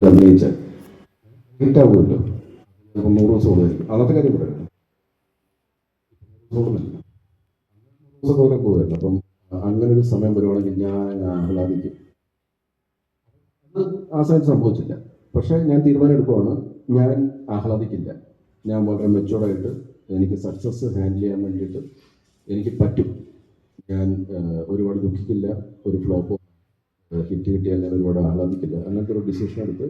അഭിനയിച്ചാൽ ഹിറ്റാവുമല്ലോ. 100 ദിവസം ഓടുമായിരിക്കും. അന്നത്തെ കാര്യം പറയാം, ഓടുന്നില്ല, ദിവസം ദൂരം പോകുമായിരുന്നു. അപ്പം അങ്ങനെ ഒരു സമയം വരുവാണെങ്കിൽ ഞാൻ ആഹ്ലാദിക്കും. അത് ആ സമയത്ത് സംഭവിച്ചില്ല. പക്ഷേ ഞാൻ തീരുമാനം എടുക്കുവാണ്, ഞാൻ ആഹ്ലാദിക്കില്ല. ഞാൻ വളരെ മെച്ചൂർഡായിട്ട് എനിക്ക് സക്സസ് ഹാൻഡിൽ ചെയ്യാൻ വേണ്ടിയിട്ട് എനിക്ക് പറ്റും. ഞാൻ ഒരുപാട് ദുഃഖിക്കില്ല. ഒരു ഫ്ലോപ്പോ ഹിറ്റ് കിട്ടിയാൽ ഞാൻ ഒരുപാട് ആഹ്ലാദിക്കില്ല. അങ്ങനത്തെ ഒരു ഡിസിഷൻ എടുത്ത്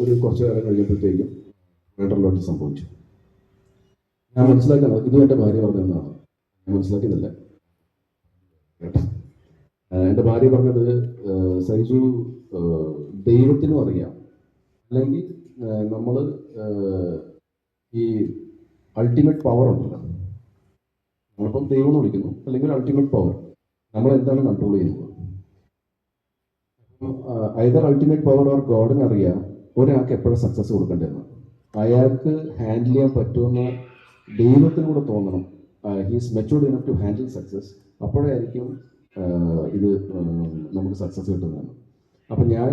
ഒരു കുറച്ച് കാലം കഴിഞ്ഞപ്പോഴത്തേക്കും വേണ്ടല്ലോട്ട് സംഭവിച്ചു. ഞാൻ മനസ്സിലാക്കുന്നത് ഇതും എൻ്റെ ഭാര്യ പറഞ്ഞതെന്നാണ്. ഞാൻ മനസ്സിലാക്കുന്നില്ല. എൻ്റെ ഭാര്യ പറഞ്ഞത്, സൈജു, ദൈവത്തിനും അറിയാം, അല്ലെങ്കിൽ നമ്മൾ ഈ അൾട്ടിമേറ്റ് പവർ ഉണ്ടല്ലോ, നമ്മളിപ്പം ദൈവം എന്ന് വിളിക്കുന്നു, അല്ലെങ്കിൽ അൾട്ടിമേറ്റ് പവർ, നമ്മൾ എന്താണ് കൺട്രോൾ ചെയ്യുന്നത്. ഐദർ അൾട്ടിമേറ്റ് പവർ ഓർ ഗോഡിന് അറിയാം ഒരാൾക്ക് എപ്പോഴും സക്സസ് കൊടുക്കേണ്ടതെന്ന്. അയാൾക്ക് ഹാൻഡിൽ ചെയ്യാൻ പറ്റുമെന്ന് ദൈവത്തിനൂടെ തോന്നണം. He's matured enough to handle success. അപ്പോഴായിരിക്കും ഇത് നമുക്ക് സക്സസ് കിട്ടുന്നതാണ്. അപ്പം ഞാൻ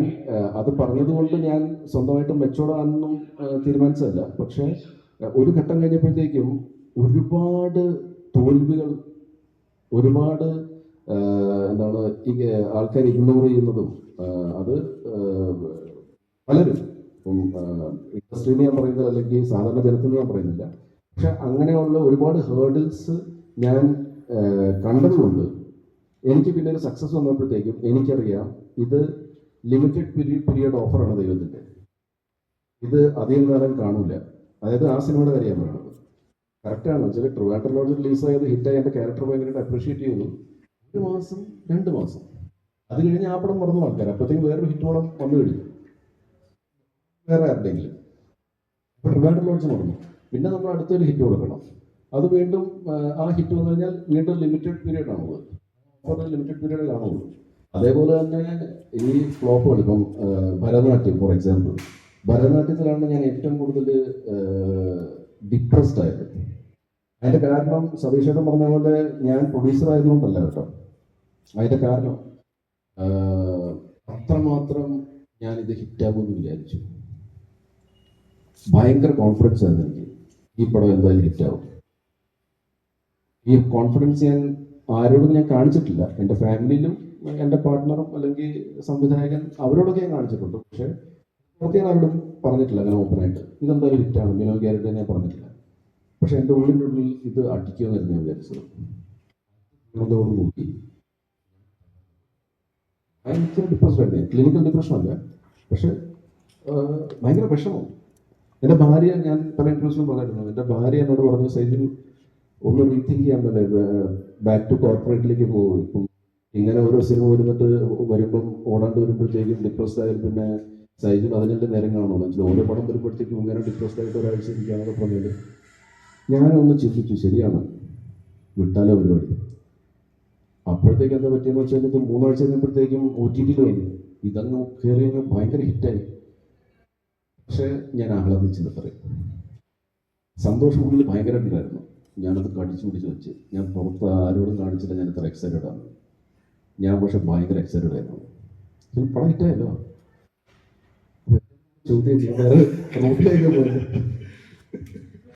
അത് പറഞ്ഞതുകൊണ്ട് ഞാൻ സ്വന്തമായിട്ട് മെച്ചൂർഡാണെന്നും തീരുമാനിച്ചതല്ല. പക്ഷേ ഒരു ഘട്ടം കഴിഞ്ഞപ്പോഴത്തേക്കും ഒരുപാട് തോൽവികൾ, ഒരുപാട് എന്താണ് ഈ ആൾക്കാർ ഇഗ്നോർ ചെയ്യുന്നതും, അത് പലരും, ഇപ്പം ഇൻഡസ്ട്രിയിൽ ഞാൻ പറയുന്നത് അല്ലെങ്കിൽ സാധാരണ ജനത്തിൽ ഞാൻ പറയുന്നില്ല, പക്ഷെ അങ്ങനെയുള്ള ഒരുപാട് ഹേർഡിൽസ് ഞാൻ കണ്ടതുകൊണ്ട് എനിക്ക് പിന്നെ ഒരു സക്സസ് വന്നപ്പോഴത്തേക്കും എനിക്കറിയാം ഇത് ലിമിറ്റഡ് പീരിയഡ് ഓഫറാണ് ദൈവത്തിൻ്റെ. ഇത് അധികം കാലം കാണില്ല. അതായത് ആ സിനിമയുടെ കാര്യം പറയുന്നത് കറക്റ്റാണ്. ചില ട്രിവാൻഡ്രം ലോഡ്ജ് റിലീസായത് ഹിറ്റായി എൻ്റെ ക്യാരക്ടർ ഭയങ്കരമായിട്ട് അപ്രീഷിയേറ്റ് ചെയ്യുന്നു. 1 മാസം 2 മാസം അത് കഴിഞ്ഞ് ആ പടം മറന്നു ആൾക്കാർ. അപ്പോഴത്തേക്കും വേറൊരു ഹിറ്റ് പടം വന്നു കഴിഞ്ഞു, വേറെ ആരുടെയെങ്കിലും. അപ്പോൾ ട്രിവാൻഡ്രം ലോഡ്ജ് മറന്നു. പിന്നെ നമ്മൾ അടുത്തൊരു ഹിറ്റ് കൊടുക്കണം. അത് വീണ്ടും ആ ഹിറ്റ് വന്നു കഴിഞ്ഞാൽ വീണ്ടും ലിമിറ്റഡ് പീരീഡ് ആണുള്ളത്. അപ്പോൾ ലിമിറ്റഡ് പീരീഡ് കാണുള്ളൂ. അതേപോലെ തന്നെ ഈ ഫ്ലോപ്പുകൾ, ഇപ്പം ഭരതനാട്യം ഫോർ എക്സാമ്പിൾ, ഭരതനാട്യത്തിലാണ് ഞാൻ ഏറ്റവും കൂടുതൽ ഡിപ്രസ്ഡ് ആയത്. അതിൻ്റെ കാരണം സതീഷേട്ടൻ പറഞ്ഞ പോലെ ഞാൻ പ്രൊഡ്യൂസർ ആയതുകൊണ്ടല്ല കേട്ടോ. അതിൻ്റെ കാരണം അത്രമാത്രം ഞാനിത് ഹിറ്റാകുമെന്ന് വിചാരിച്ചു. ഭയങ്കര കോൺഫിഡൻസ് ആയിരുന്നു എനിക്ക്, ഈ പടം എന്തായാലും ഹിറ്റാവും. ഈ കോൺഫിഡൻസ് ഞാൻ ആരോടും ഞാൻ കാണിച്ചിട്ടില്ല. എൻ്റെ ഫാമിലിയിലും എൻ്റെ പാർട്ട്ണറും അല്ലെങ്കിൽ സംവിധായകൻ അവരോടൊക്കെ ഞാൻ കാണിച്ചിട്ടുണ്ട്. പക്ഷേ പുറത്ത് ഞാൻ ആരോടും പറഞ്ഞിട്ടില്ല അങ്ങനെ ഓപ്പണായിട്ട് ഇതെന്തായാലും ഹിറ്റാണ്. വിനോദ് ഗ്യാരണ്ടി ഞാൻ പറഞ്ഞിട്ടില്ല. പക്ഷെ എൻ്റെ ഉള്ളിൽ ഇത് അടിക്കുമെന്നായിരുന്നു ഞാൻ വിചാരിച്ചത്. അതോട് നോക്കി ഭയങ്കര ഡിപ്രഷൻ ആയിരുന്നു. ക്ലിനിക്കൽ ഡിപ്രഷൻ അല്ല, പക്ഷെ ഭയങ്കര വിഷമം. എൻ്റെ ഭാര്യ, ഞാൻ പല ഇൻട്രസ്റ്റിലും പറഞ്ഞിരുന്നു, എൻ്റെ ഭാര്യ എന്നോട് പറഞ്ഞു, സൈജു ഒന്ന് റീതിങ്ക് ചെയ്യാൻ പറ്റേ, ബാക്ക് ടു കോർപ്പറേറ്റിലേക്ക് പോകും. ഇപ്പം ഇങ്ങനെ ഓരോ സിനിമ വരുമ്പം ഓടാണ്ട് വരുമ്പോഴത്തേക്കും ഡിപ്രസ്ഡ് ആയാലും പിന്നെ സൈജു അതിൻ്റെ നേരം കാണുള്ളൂ. ഓരോ പടം വരുമ്പോഴത്തേക്കും ഇങ്ങനെ ഡിപ്രസ്ഡ് ആയിട്ട് ഒരാഴ്ച ഇരിക്കുകയാണെന്ന് പറഞ്ഞത് ഞാനൊന്ന് ചിന്തിച്ചു, ശരിയാണ്, വിട്ടാലോ പരിപാടി. അപ്പോഴത്തേക്ക് എന്താ പറ്റിയെന്ന് വെച്ചാൽ ഇത് 3 ആഴ്ച കഴിഞ്ഞപ്പോഴത്തേക്കും OTT കഴിഞ്ഞു. ഇതങ്ങ് കയറി ഭയങ്കര ഹിറ്റായി. പക്ഷേ ഞാൻ ആഹ്ലാദിച്ചില്ല. പറയും സന്തോഷം ഉള്ളിൽ ഭയങ്കരമായിട്ടുണ്ടായിരുന്നു. ഞാനത് കടിച്ചു പിടിച്ച് വെച്ച് ഞാൻ പുറത്ത് ആരോടും കാണിച്ചില്ല ഞാൻ ഇത്ര എക്സൈറ്റഡ് ആണ്. ഞാൻ പക്ഷെ ഭയങ്കര എക്സൈറ്റഡ് ആയിരുന്നു. പടം ഹിറ്റായല്ലോ. ചോദ്യം റോട്ടിലേക്ക് പോയത്